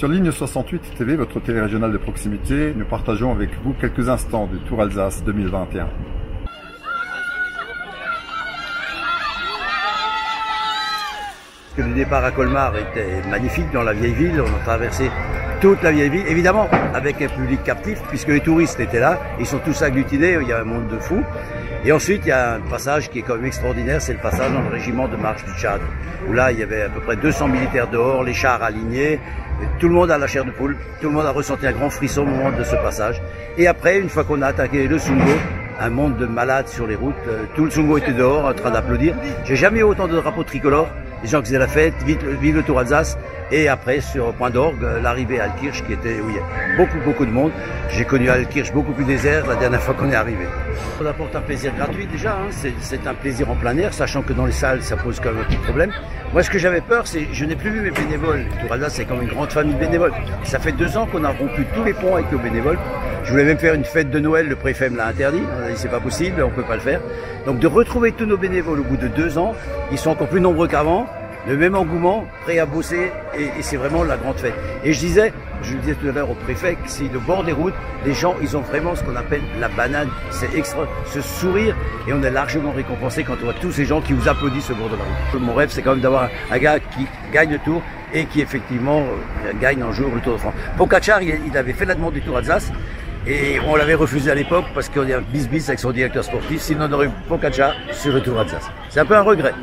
Sur Ligne 68 TV, votre télé régionale de proximité, nous partageons avec vous quelques instants du Tour Alsace 2021. Le départ à Colmar était magnifique dans la vieille ville. On a traversé toute la vieille ville, évidemment avec un public captif puisque les touristes étaient là. Ils sont tous agglutinés, il y a un monde de fous. Et ensuite, il y a un passage qui est quand même extraordinaire, c'est le passage dans le régiment de marche du Tchad, où là, il y avait à peu près 200 militaires dehors, les chars alignés, tout le monde a la chair de poule, tout le monde a ressenti un grand frisson au moment de ce passage. Et après, une fois qu'on a attaqué le Sungo, un monde de malades sur les routes, tout le Sungo était dehors en train d'applaudir. J'ai jamais eu autant de drapeaux tricolores, les gens qui faisaient la fête, vive le Tour Alsace. Et après, sur Point d'Orgue, l'arrivée à Altkirch, qui était, où il y a beaucoup de monde. J'ai connu Altkirch beaucoup plus désert la dernière fois qu'on est arrivé. On apporte un plaisir gratuit déjà, hein. C'est un plaisir en plein air, sachant que dans les salles, ça pose quand même un petit problème. Moi, ce que j'avais peur, c'est je n'ai plus vu mes bénévoles. Le Tour Alsace, c'est comme une grande famille de bénévoles. Ça fait 2 ans qu'on a rompu tous les ponts avec nos bénévoles. Je voulais même faire une fête de Noël, le préfet me l'a interdit. On a dit c'est pas possible, on peut pas le faire. Donc de retrouver tous nos bénévoles au bout de 2 ans, ils sont encore plus nombreux qu'avant. Le même engouement, prêt à bosser, et c'est vraiment la grande fête. Et je le disais tout à l'heure au préfet, que si le bord des routes, les gens, ils ont vraiment ce qu'on appelle la banane, c'est extra, ce sourire, et on est largement récompensé quand on voit tous ces gens qui vous applaudissent au bord de la route. Mon rêve, c'est quand même d'avoir un gars qui gagne le Tour, et qui effectivement gagne un jour le Tour de France. Pogačar, il avait fait la demande du Tour Alsace, et on l'avait refusé à l'époque, parce qu'on y a un bis avec son directeur sportif, sinon on aurait eu Pogačar sur le Tour Alsace. C'est un peu un regret.